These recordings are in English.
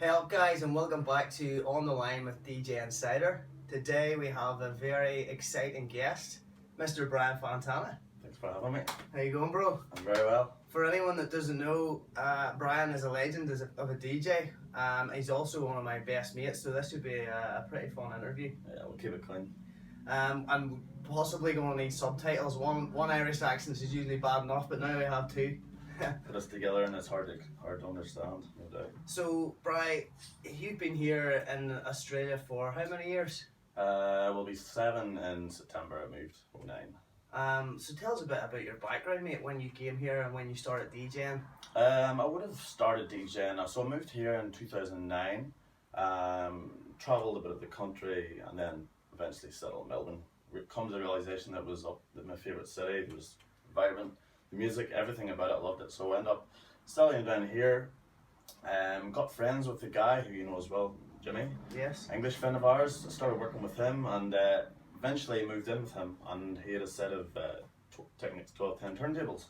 Hey up guys, and welcome back to On The Line with DJ Insider. Today we have a very exciting guest, Mr. Brian Fantana. Thanks for having me. How you going, bro? I'm very well. For anyone that doesn't know, Brian is a legend of a DJ. He's also one of my best mates, so this should be a pretty fun interview. Yeah, we'll keep it clean. I'm possibly going to need subtitles. One Irish accent is usually bad enough, but now we have two. Put us together and it's hard to understand, no doubt. So, Brian, you've been here in Australia for how many years? We'll be 7 in September. I moved 09. So tell us a bit about your background, mate, when you came here and when you started DJing. I would have started DJing. So I moved here in 2009. Travelled a bit of the country and then eventually settled in Melbourne. Come to the realisation that it was my favourite city. It was vibrant. The music, everything about it, I loved it. So I ended up settling down here. Got friends with the guy who you know as well, Jimmy. Yes. English friend of ours. I started working with him and eventually moved in with him, and he had a set of Technics 1210 turntables.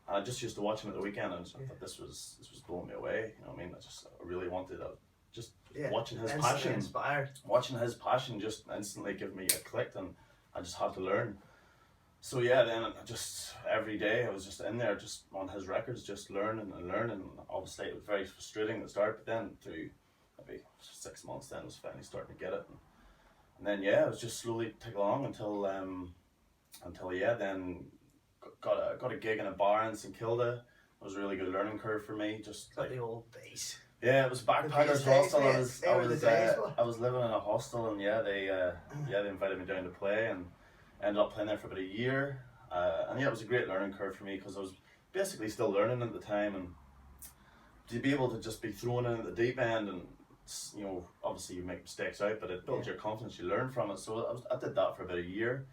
And I just used to watch him at the weekend, and I thought this was blowing me away. You know what I mean? I really wanted watching his passion. Inspired. Watching his passion just instantly give me a click, and I just had to learn. So yeah, then every day I was just in there, just on his records, just learning and learning. Obviously it was very frustrating at the start, but then through maybe 6 months, then I was finally starting to get it. And then yeah, it was just slowly take along until then got a gig in a bar in St Kilda. It was a really good learning curve for me. Just like the old days. Yeah, it was backpackers hostel. I was living in a hostel, and they invited me down to play, and ended up playing there for about a year. And yeah, it was a great learning curve for me because I was basically still learning at the time, and to be able to just be thrown in at the deep end, and you know, obviously you make mistakes out, but it builds your confidence. You learn from it. So I did that for about a year.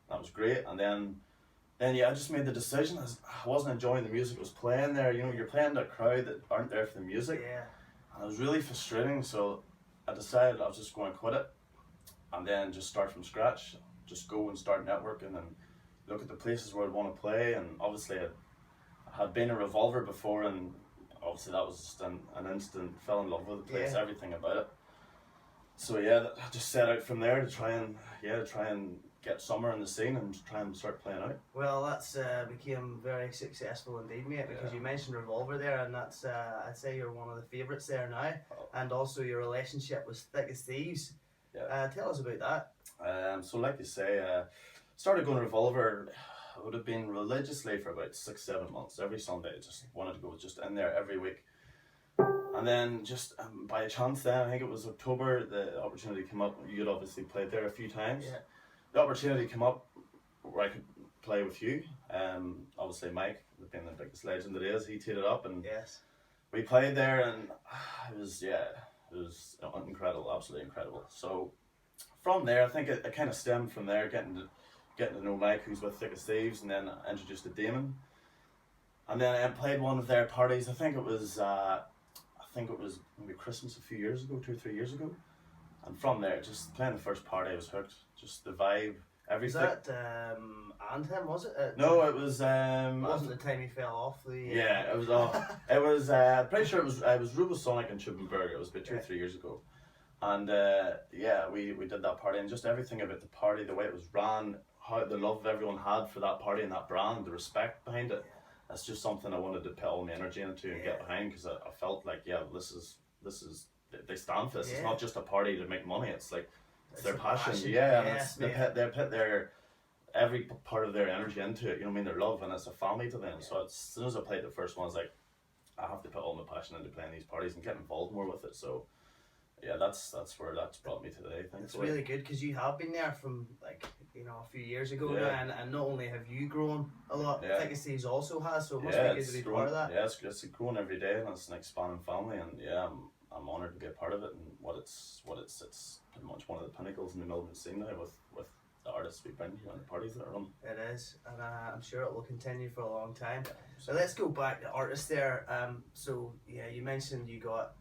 That was great, and then yeah, I just made the decision. I wasn't enjoying the music I was playing there. You know, you're playing to a crowd that aren't there for the music. Yeah. And it was really frustrating. So I decided I was just going to quit it, and then just start from scratch. Just go and start networking and look at the places where I'd want to play. And obviously I had been a Revolver before, and obviously that was just an instant, fell in love with the place, everything about it. So yeah, I just set out from there to try and get somewhere in the scene and try and start playing out. Well, that's became very successful indeed, mate, because you mentioned Revolver there, and that's I'd say you're one of the favourites there now, and also your relationship was Thick as Thieves. Yeah. Tell us about that. So like you say, started going Revolver. I would have been religiously for about 6-7 months. Every Sunday I just wanted to go just in there every week. And then just by a chance then, I think it was October, the opportunity came up. You'd obviously played there a few times. Yeah. The opportunity came up where I could play with you. Obviously Mike, being the biggest legend it is, he teed it up, and we played there, and it was incredible, absolutely incredible. So from there, I think it kind of stemmed from there, getting to know Mike, who's with Thick as Thieves, and then introduced to Damon. And then I played one of their parties. I think it was maybe Christmas a few years ago, 2 or 3 years ago. And from there, just playing the first party, I was hooked. Just the vibe, everything. Was that Anthem, was it? No, it was. It wasn't the time he fell off the. Yeah, it was. It was. Pretty sure it was Rubosonic and Chippenberg. It was about 2 or 3 years ago. And we did that party, and just everything about the party, the way it was ran, how the love everyone had for that party and that brand, the respect behind it. That's just something I wanted to put all my energy into and get behind, because I felt like this is they stand for this. It's not just a party to make money. It's like it's their passion. And they put their every part of their energy into it. You know what I mean? Their love, and it's a family to them. So as soon as I played the first one, I was like, I have to put all my passion into playing these parties and get involved more with it. So. Yeah, that's where that's brought me today. It's really good because you have been there from a few years ago now, and not only have you grown a lot, Thick as Thieves also has, so it must be good to be part of that. Yeah, it's growing every day, and it's an expanding family, and I'm honoured to be a part of it, and it's pretty much one of the pinnacles in the Melbourne scene now with the artists we bring here and the parties that are on. It is, and I'm sure it will continue for a long time. So let's go back to artists there. So you mentioned you got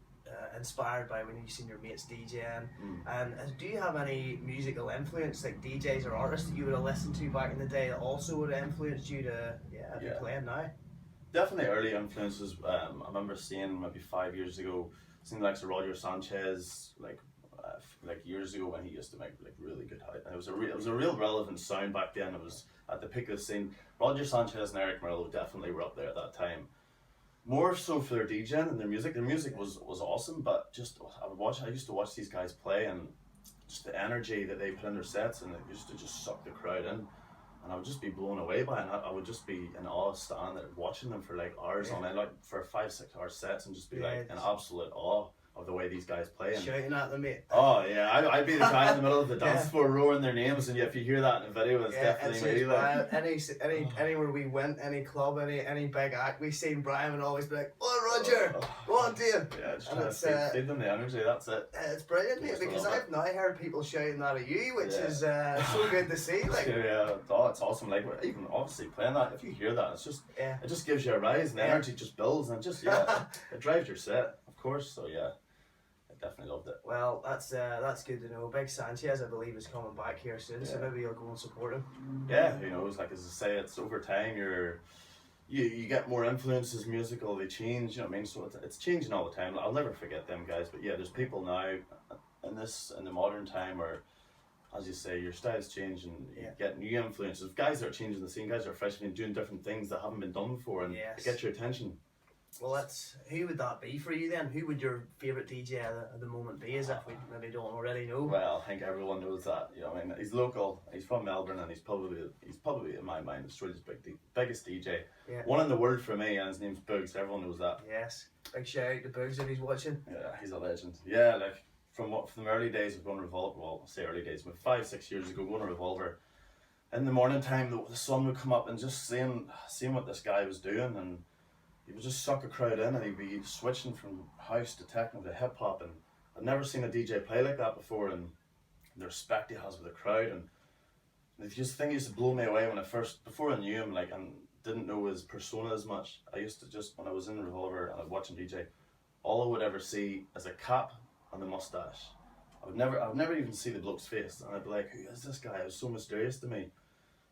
inspired by when you seen your mates DJing, and do you have any musical influence, like DJs or artists that you would have listened to back in the day that also would have influenced you to be playing now? definitely early influences. I remember seeing maybe 5 years ago, seeing like Roger Sanchez, like years ago when he used to make like really good hype. And it was a real relevant sound back then. It was at the peak of the scene. Roger Sanchez and Eric Murillo definitely were up there at that time. More so for their DJing and their music. Their music was awesome, but just I used to watch these guys play, and just the energy that they put in their sets, and it used to just suck the crowd in. And I would just be blown away by it. I would just be in awe standing there watching them for like hours on end, like for 5-6 hour sets, and just be like in absolute awe of the way these guys play. And shouting at them, mate. Oh yeah, I'd be the guy in the middle of the dance floor roaring their names, and if you hear that in a video, it's definitely me. Like, anywhere we went, any club, any big act, we seen Brian would always be like, "Oh Roger, what on Dave?" Yeah, just trying to feed them the energy. That's it. It's brilliant, mate, because I've now heard people shouting that at you, which is so good to see. Like, yeah, oh, it's awesome. Like even obviously playing that, if you hear that, it's just it just gives you a rise, and the energy just builds, and just it drives your set, of course. So yeah. Definitely loved it. Well, that's good to know. Big Sanchez, I believe, is coming back here soon, so maybe you'll go and support him. Yeah, who knows? Like as I say, it's over time. You get more influences, musical. They change. You know what I mean? So it's changing all the time. I'll never forget them guys. But yeah, there's people now in the modern time where, as you say, your styles change and you get new influences. Guys that are changing the scene. Guys that are fresh and doing different things that haven't been done before, and it gets your attention. Well, who would that be for you then? Who would your favourite DJ at the moment be, as if we maybe don't already know? Well, I think everyone knows that. You know, I mean, he's local. He's from Melbourne, and he's probably in my mind Australia's biggest DJ. Yeah. One in the world for me, and his name's Boogs. Everyone knows that. Yes, big shout out to Boogs if he's watching. Yeah, he's a legend. Yeah, like from the early days of going Revolver. Well, I'll say early days, but 5-6 years ago, going to Revolver. In the morning time, the sun would come up, and just seeing what this guy was doing, and he would just suck a crowd in, and he'd be switching from house to techno to hip hop, and I'd never seen a DJ play like that before, and the respect he has with the crowd, and the thing used to blow me away before I knew him, like, and didn't know his persona as much. I used to just, when I was in Revolver and I'd watch him DJ, all I would ever see is a cap and the mustache. I would never even see the bloke's face, and I'd be like, who is this guy? It was so mysterious to me,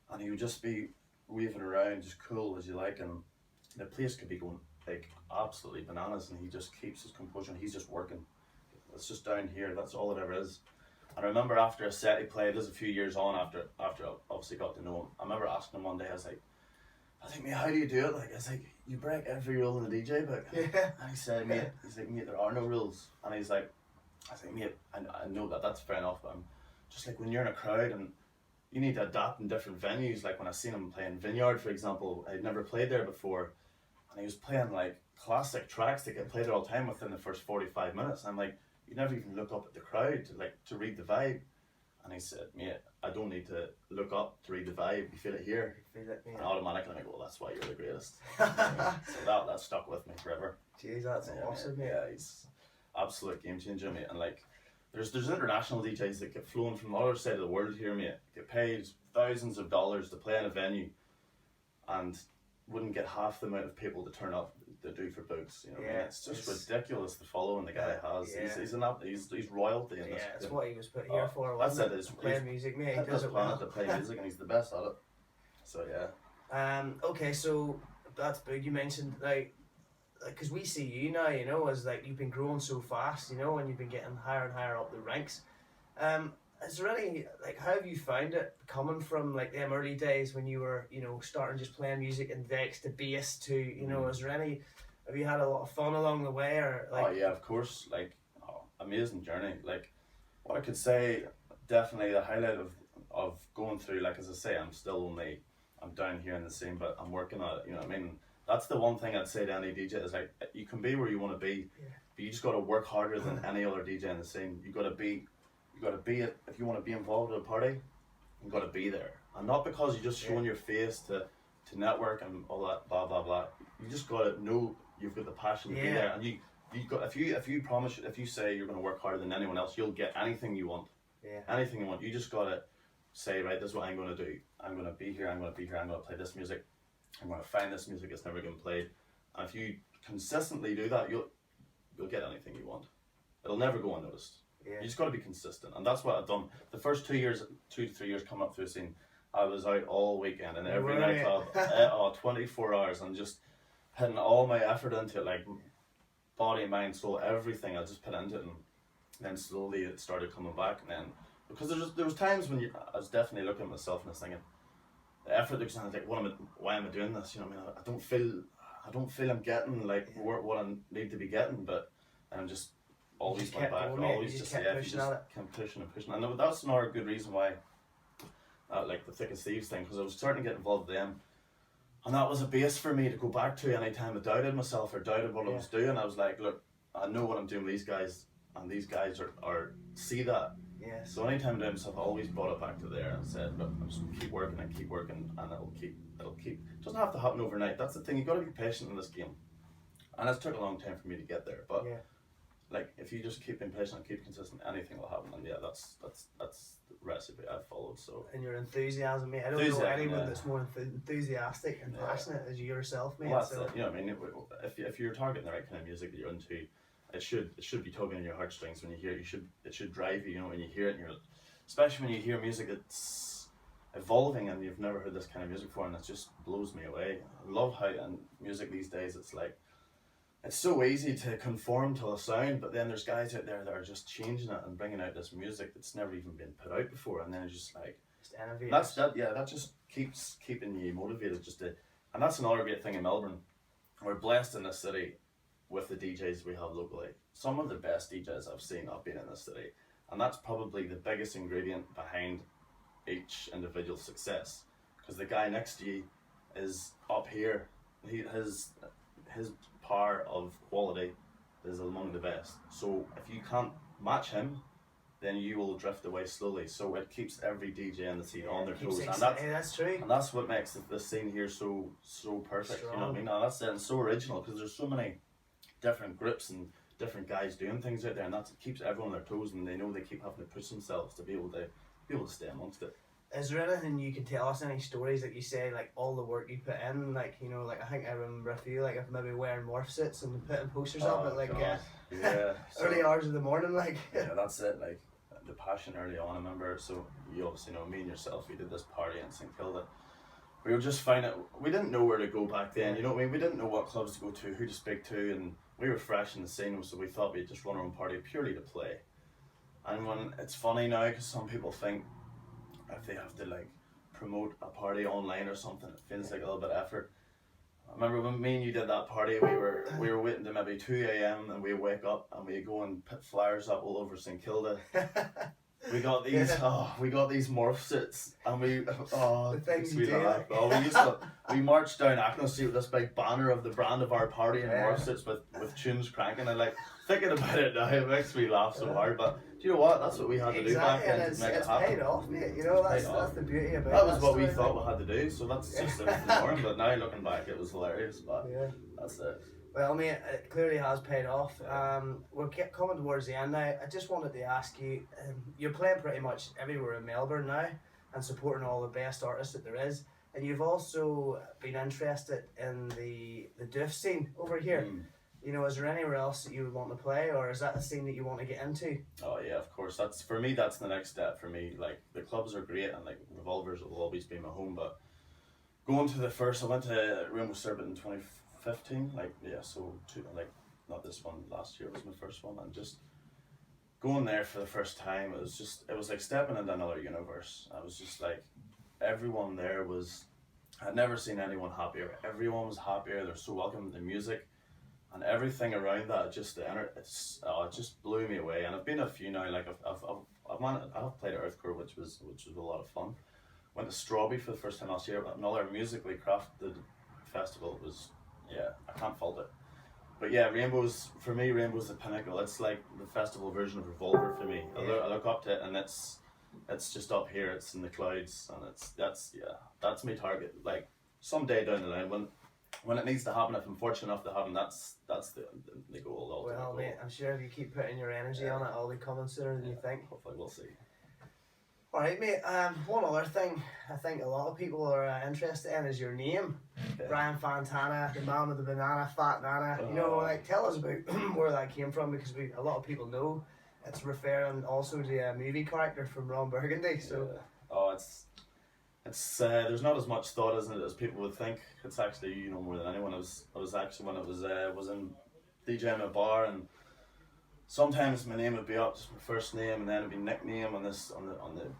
and he would just be waving around, just cool as you like, and the place could be going like absolutely bananas, and he just keeps his composure, and he's just working. It's just down here, that's all it ever is. And I remember after a set he played, this was a few years on after I obviously got to know him, I remember asking him one day, I was like, mate, how do you do it? Like, I was like, you break every rule in the DJ book. Yeah. And he said, mate, there are no rules. And I was like, mate, I know that's fair enough, but I'm just like, when you're in a crowd and you need to adapt in different venues, like when I seen him playing Vineyard, for example, I'd never played there before, and he was playing like classic tracks that get played all the time within the first 45 minutes. And I'm like, you never even look up at the crowd to read the vibe. And he said, mate, I don't need to look up to read the vibe, you feel it here. Feel it, yeah. And automatically I'm like, well, that's why you're the greatest. So that stuck with me forever. Jeez, that's awesome, mate. Yeah, he's absolute game changer, mate. And like, there's international DJs that get flown from the other side of the world here, mate, get paid thousands of dollars to play in a venue, and wouldn't get half the amount of people to turn up they do for Boogs. You know, it's just ridiculous the following the guy has. Yeah. He's royalty in this. Yeah, it's what he was put here for. That's it. He's playing music, mate. He does it well. To play music, and he's the best at it. So yeah. Okay, so that's big. You mentioned because we see you now, you know, as like you've been growing so fast, you know, and you've been getting higher and higher up the ranks. Is there any, like, how have you found it coming from like them early days when you were, you know, starting just playing music and decks to bass to, you know, have you had a lot of fun along the way, or like? Oh yeah, of course, like, amazing journey. Like, what I could say, definitely the highlight of going through, like, as I say, I'm down here in the scene, but I'm working on it, you know what I mean? That's the one thing I'd say to any DJ is, like, you can be where you want to be, but you just got to work harder than any other DJ in the scene. You got to be it. If you want to be involved in a party, you got to be there, and not because you're just showing your face to network and all that blah blah blah. You just got to know you've got the passion to be there, and you got if you say you're going to work harder than anyone else, you'll get anything you want. Anything you want. You just got to say, right, this is what I'm going to do. I'm going to be here. I'm going to play this music. I'm going to find this music that's never been played. And if you consistently do that, you'll get anything you want. It'll never go unnoticed. You just got to be consistent, and that's what I've done. The first 2 to 3 years coming up through the scene, I was out all weekend in every nightclub, 24 hours, and just putting all my effort into it, like body, mind, soul, everything. I just put into it, and then slowly it started coming back. And then because there was times when I was definitely looking at myself and I was thinking, the effort that was like, why am I doing this? You know what I mean? I don't feel I'm getting like what I need to be getting, but I'm just always went back, always just kept pushing and pushing. And that's another good reason why, like the Thick as Thieves thing, because I was starting to get involved with them, and that was a base for me to go back to anytime I doubted myself or doubted what I was doing. I was like, look, I know what I'm doing with these guys, and these guys are see that. Yes. So anytime I did myself, I always brought it back to there and said, look, I'm just gonna keep working, and it'll keep. It doesn't have to happen overnight. That's the thing. You got to be patient in this game, and it took a long time for me to get there. But like, if you just keep being patient and keep consistent, anything will happen. And yeah, that's the recipe I've followed. So. And your enthusiasm, mate. I don't know anyone that's more enthusiastic and passionate as you yourself, mate. Well, that's it. You know what I mean? If you're targeting the right kind of music that you're into, it should be tugging on your heartstrings when you hear it. It should drive you. You know, when you hear it, and especially when you hear music that's evolving and you've never heard this kind of music before, and it just blows me away. I love how in music these days it's like, it's so easy to conform to a sound, but then there's guys out there that are just changing it and bringing out this music that's never even been put out before, and then it's just like, that just keeps keeping you motivated and that's another great thing in Melbourne. We're blessed in this city with the DJs we have locally. Some of the best DJs I've seen have been in this city, and that's probably the biggest ingredient behind each individual success, because the guy next to you is up here. His power of quality is among the best. So if you can't match him, then you will drift away slowly. So it keeps every DJ in the scene on their toes, and that's true. And that's what makes the scene here so perfect. Strong. You know what I mean? And that's it, and so original, because there's so many different groups and different guys doing things out there, and that keeps everyone on their toes, and they know they keep having to push themselves to be able to stay amongst it. Is there anything you can tell us, any stories that you say, like all the work you put in, like, you know, like I think I remember a few, like, of maybe wearing morph suits and putting posters up at like early hours of the morning, like. Yeah, that's it, like the passion early on. I remember, so you obviously know me and yourself, we did this party in St Kilda. We were just finding, we didn't know where to go back then, you know what I mean? We didn't know what clubs to go to, who to speak to, and we were fresh in the scene, so we thought we'd just run our own party purely to play. And when it's funny now, because some people think if they have to like promote a party online or something, it feels like a little bit of effort. I remember when me and you did that party, we were waiting to maybe 2 a.m. and we wake up and we go and put flyers up all over St Kilda. We got these morph suits, and the things you do. We marched down Acknell Street with this big banner of the brand of our party and morph suits with tunes cranking, and like thinking about it now, it makes me laugh so hard. But do you know what? That's what we had to do back then to make it happen. Paid off, mate. You know, that's the beauty about it. That was what we thought we had to do, so that's just the norm. But now looking back, it was hilarious. But that's it. Well, mate, it clearly has paid off. We're coming towards the end now. I just wanted to ask you, you're playing pretty much everywhere in Melbourne now and supporting all the best artists that there is. And you've also been interested in the doof scene over here. You know, is there anywhere else that you would want to play, or is that a scene that you want to get into? Oh yeah, of course. That's for me. That's the next step for me. Like, the clubs are great, and like Revolvers will always be my home. But going to I went to Rainbow Serpent in 2015. Not this one. Last year was my first one, and just going there for the first time, it was like stepping into another universe. I was just like, everyone there was. I'd never seen anyone happier. Everyone was happier. They're so welcoming. The music. And everything around that, it just blew me away. And I've been a few now. Like I've played at Earthcore, which was a lot of fun. Went to Strawberry for the first time last year. Another musically crafted festival. It was, I can't fault it. But yeah, Rainbow's the pinnacle. It's like the festival version of Revolver for me. I look up to it, and it's just up here. It's in the clouds, and that's my target. Like someday down the line when it needs to happen, if I'm fortunate enough to happen, that's the goal. Well, mate, I'm sure if you keep putting your energy on it, it'll be coming sooner than you think. Hopefully, we'll see. Alright, mate, one other thing I think a lot of people are interested in is your name. Okay. Brian Fantana, the man with the banana, Fat Nana. You know, like, tell us about where that came from, because a lot of people know it's referring also to a movie character from Ron Burgundy. So, It's there's not as much thought as people would think. It's actually, you know, more than anyone. I was actually when it was in DJing a bar, and sometimes my name would be up, just my first name, and then it'd be nickname on the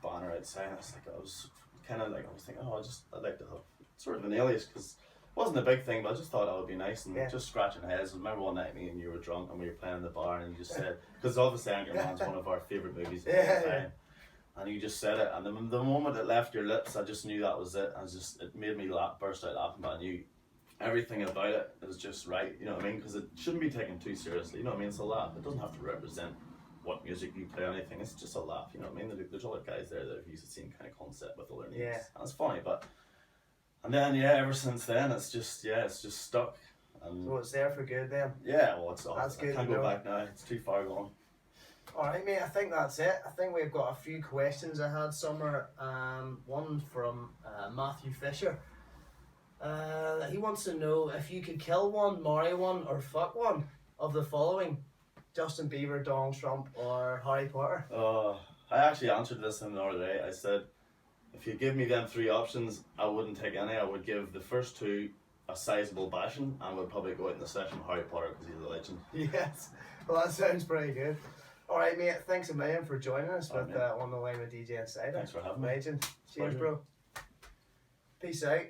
banner outside. And I was thinking, oh, I'd like to have sort of an alias, because it wasn't a big thing, but I just thought that would be nice, and just scratching heads. I remember one night me and you were drunk and we were playing in the bar, and you just said, because obviously Anchorman's one of our favourite movies of all time. And you just said it, and the moment it left your lips, I just knew that was it. It made me burst out laughing, but I knew everything about it was just right, you know what I mean? Because it shouldn't be taken too seriously, you know what I mean? It's a laugh. It doesn't have to represent what music you play or anything. It's just a laugh, you know what I mean? There's other guys there that have used the same kind of concept with other names, and it's funny. And then ever since then, it's just stuck. And so it's there for good then. Yeah, well, it's all. That's good. I can't go back now. It's too far gone. Alright mate, I think that's it. I think we've got a few questions I had somewhere. One from Matthew Fisher. He wants to know if you could kill one, marry one, or fuck one of the following: Justin Bieber, Donald Trump, or Harry Potter. I actually answered this in the other day. I said, if you give me them 3 options, I wouldn't take any. I would give the first 2 a sizable bashing, and would probably go out in the session with Harry Potter because he's a legend. Yes, well that sounds pretty good. Alright mate, thanks a million for joining us with On the Line with DJ Inside. Thanks for having me. Legend. Cheers bro. Peace out.